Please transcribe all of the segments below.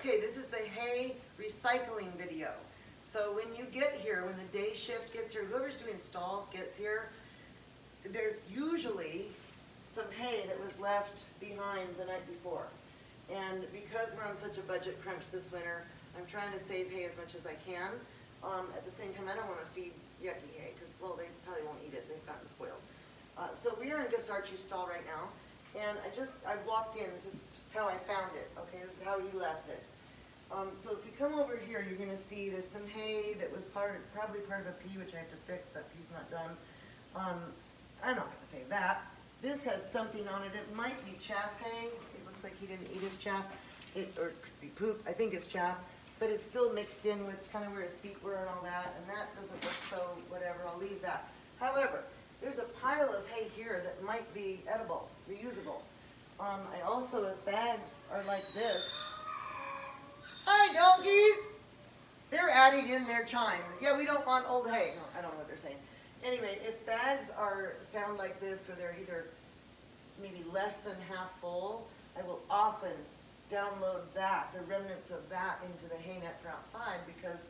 Okay, this is the hay recycling video. So when you get here, when the day shift gets here, whoever's doing stalls gets here, there's usually some hay that was left behind the night before. And because we're on such a budget crunch this winter, I'm trying to save hay as much as I can. At the same time, I don't want to feed yucky hay because, well, they probably won't eat it. They've gotten spoiled. So we are in Gasarchi's stall right now. And I walked in. This is just how I found it. Okay, this is how he left it. So if you come over here, you're going to see there's some hay that was probably part of a pea, which I have to fix. That pea's not done. I'm not going to say that. This has something on it. It might be chaff hay. It looks like he didn't eat his chaff. Or it could be poop. I think it's chaff. But it's still mixed in with kind of where his feet were and all that. And that doesn't look so whatever. I'll leave that. However, there's a pile of hay here that might be edible, reusable. I also, if bags are like this. Hi, donkeys! They're adding in their chime. Yeah, we don't want old hay. No, I don't know what they're saying. Anyway, if bags are found like this, where they're either maybe less than half full, I will often download that, the remnants of that, into the hay net for outside, because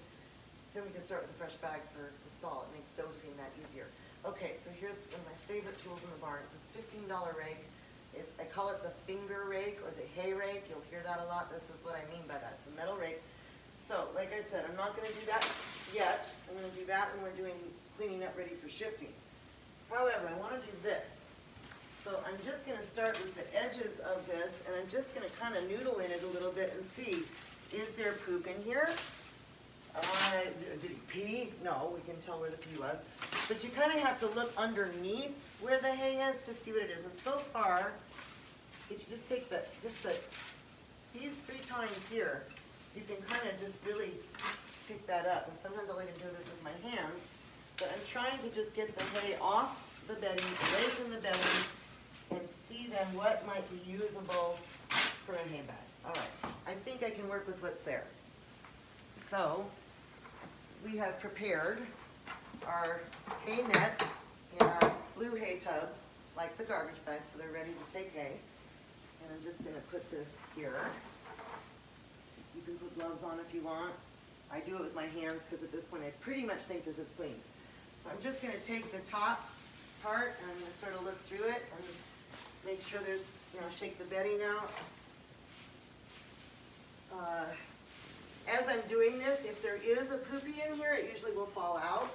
then we can start with a fresh bag for the stall. It makes dosing that easier. Okay, so here's one of my favorite tools in the barn. It's a $15 rake. I call it the finger rake or the hay rake. You'll hear that a lot. This is what I mean by that. It's a metal rake. So, like I said, I'm not going to do that yet. I'm going to do that when we're doing cleaning up ready for shifting. However, I want to do this. So I'm just going to start with the edges of this, and I'm just going to kind of noodle in it a little bit and see, is there poop in here? Did he pee? No, we can tell where the pee was. But you kind of have to look underneath where the hay is to see what it is. And so far, if you just take these 3 tines here, you can kind of just really pick that up. And sometimes I'll even do this with my hands. But I'm trying to just get the hay off the bedding, away from the bedding, and see then what might be usable for a hay bag. All right, I think I can work with what's there. So we have prepared our hay nets in our blue hay tubs, like the garbage bags, so they're ready to take hay. And I'm just going to put this here. You can put gloves on if you want. I do it with my hands because at this point I pretty much think this is clean. So I'm just going to take the top part and I'm going to sort of look through it and make sure there's, shake the bedding out. As I'm doing this, if there is a poopy in here, it usually will fall out.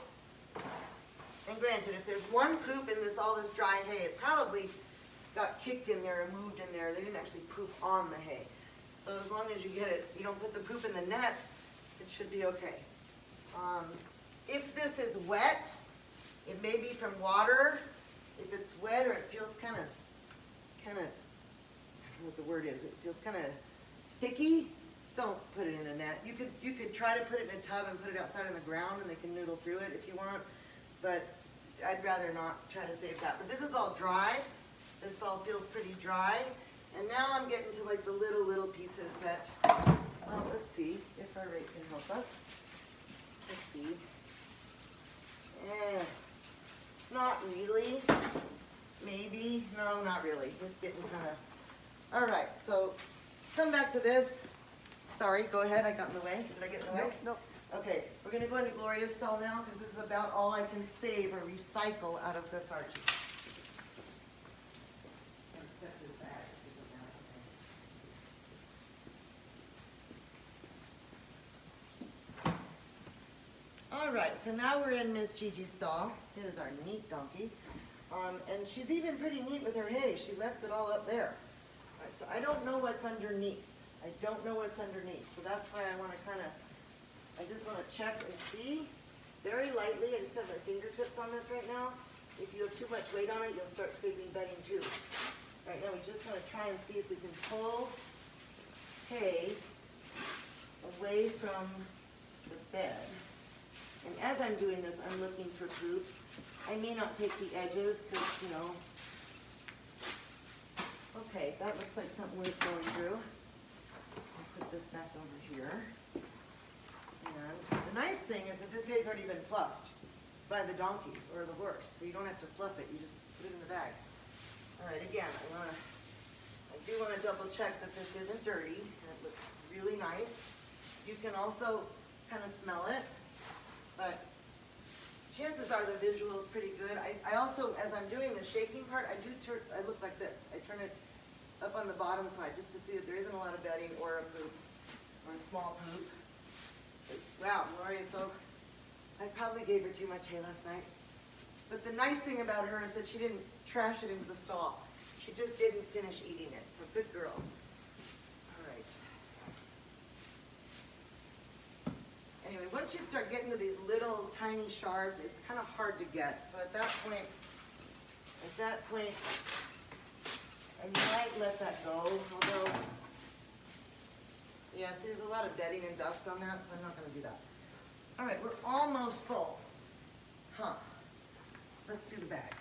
And granted, if there's one poop in all this dry hay, it probably got kicked in there and moved in there. They didn't actually poop on the hay. So as long as you get it, you don't put the poop in the net, it should be okay. If this is wet, it may be from water. If it's wet or it feels kind of, I don't know what the word is, it feels kind of sticky, don't put it in a net. You could try to put it in a tub and put it outside on the ground and they can noodle through it if you want, but I'd rather not try to save that. But this is all dry. This all feels pretty dry. And now I'm getting to like the little pieces that, let's see if our rake can help us. Let's see. Not really. Maybe. No, not really. It's getting kind of, all right, so come back to this. Sorry, go ahead, I got in the way. Did I get in the way? Nope. Okay, we're going to go into Gloria's stall now because this is about all I can save or recycle out of Gasarchi. All right, so now we're in Miss Gigi's stall. It is our neat donkey. And she's even pretty neat with her hay. She left it all up there. All right, so I don't know what's underneath. I don't know what's underneath. So that's why I want to I just want to check and see very lightly. I just have my fingertips on this right now. If you have too much weight on it, you'll start scraping bedding too. Right now we just want to try and see if we can pull hay away from the bed. And as I'm doing this, I'm looking for poop. I may not take the edges because, okay, that looks like something worth going through. I'll put this back over here. And the nice thing is that this hay's already been fluffed by the donkey or the horse, so you don't have to fluff it. You just put it in the bag. All right, again, I do want to double check that this isn't dirty, and it looks really nice. You can also kind of smell it, but chances are the visual is pretty good. I also, as I'm doing the shaking part, I look like this. I turn it up on the bottom side just to see that there isn't a lot of bedding or a poop, or a small poop. Wow, Gloria, so I probably gave her too much hay last night. But the nice thing about her is that she didn't trash it into the stall. She just didn't finish eating it, so good girl. All right. Anyway, once you start getting to these little tiny shards, it's kind of hard to get. So at that point, I might let that go, although, yeah, see, there's a lot of bedding and dust on that, so I'm not going to do that. All right, we're almost full. Huh. Let's do the bag.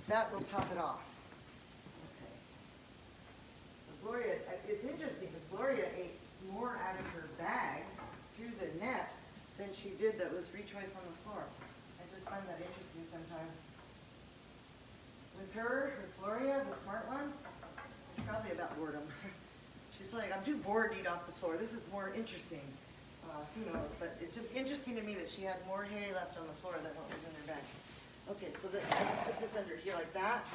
That will top it off. Okay. So Gloria, it's interesting because Gloria ate more out of her bag through the net than she did that was free choice on the floor. I just find that interesting sometimes. With her, with Gloria, the smart one, it's probably about boredom. She's like, I'm too bored to eat off the floor. This is more interesting. Who knows? But it's just interesting to me that she had more hay left on the floor than what was in her bag. Okay, so I just put this under here like that,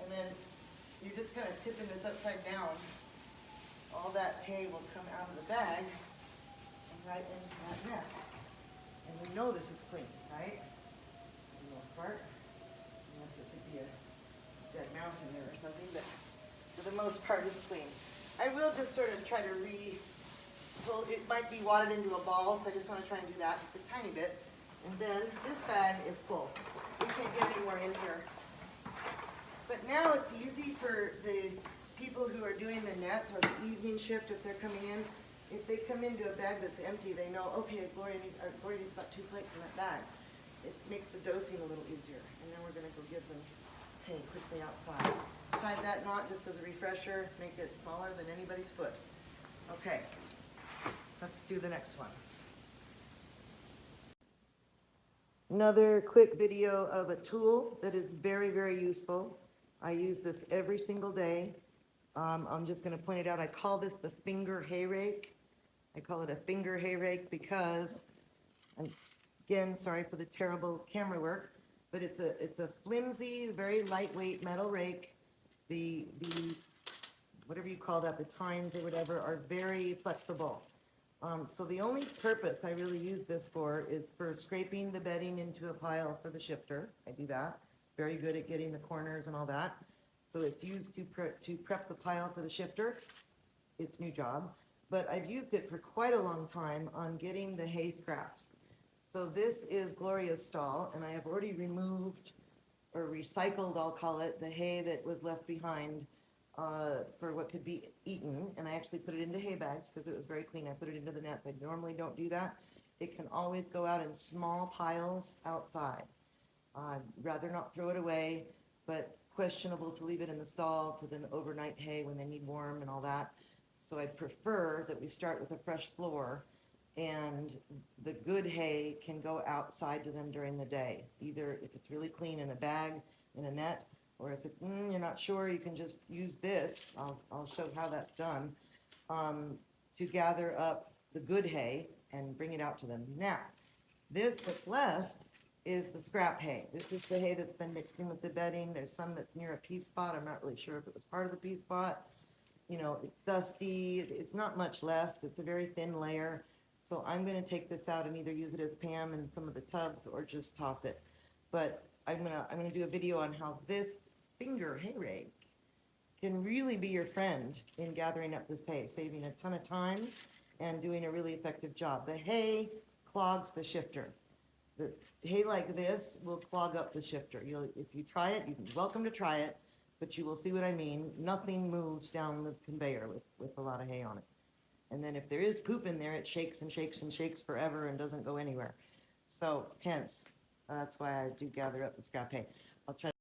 and then you're just kind of tipping this upside down. All that hay will come out of the bag and right into that net. And we know this is clean, right? For the most part. Unless there could be a dead mouse in there or something, but for the most part it's clean. I will just sort of try to pull, it might be wadded into a ball, so I just want to try and do that just a tiny bit. And then this bag is full. We can't get any more in here. But now it's easy for the people who are doing the nets or the evening shift, if they're coming in, if they come into a bag that's empty, they know, okay, Gloria needs about 2 flakes in that bag. It makes the dosing a little easier. And then we're going to go give them hay quickly outside. Tie that knot just as a refresher, make it smaller than anybody's foot. Okay, let's do the next one. Another quick video of a tool that is very, very useful. I use this every single day. I'm just going to point it out. I call this the finger hay rake. I call it a finger hay rake because, and again, sorry for the terrible camera work, but it's a flimsy, very lightweight metal rake. The whatever you call that, the tines or whatever, are very flexible. So the only purpose I really use this for is for scraping the bedding into a pile for the shifter. I do that. Very good at getting the corners and all that. So it's used to prep the pile for the shifter. It's new job. But I've used it for quite a long time on getting the hay scraps. So this is Gloria's stall, and I have already removed or recycled, I'll call it, the hay that was left behind for what could be eaten, and I actually put it into hay bags because it was very clean. I put it into the nets. I normally don't do that. It can always go out in small piles outside. I'd rather not throw it away, but questionable to leave it in the stall for the overnight hay when they need warm and all that. So I prefer that we start with a fresh floor, and the good hay can go outside to them during the day, either if it's really clean in a bag, in a net, or if it's, you're not sure, you can just use this. I'll show how that's done, to gather up the good hay and bring it out to them. Now, this that's left is the scrap hay. This is the hay that's been mixed in with the bedding. There's some that's near a pea spot. I'm not really sure if it was part of the pea spot. You know, it's dusty. It's not much left. It's a very thin layer. So I'm going to take this out and either use it as Pam in some of the tubs or just toss it. But I'm gonna do a video on how this finger hay rake can really be your friend in gathering up this hay, saving a ton of time and doing a really effective job. The hay clogs the shifter. The hay like this will clog up the shifter. If you try it, you're welcome to try it, but you will see what I mean. Nothing moves down the conveyor with a lot of hay on it. And then if there is poop in there, it shakes and shakes and shakes forever and doesn't go anywhere. So hence, that's why I do gather up the scrap hay. I'll try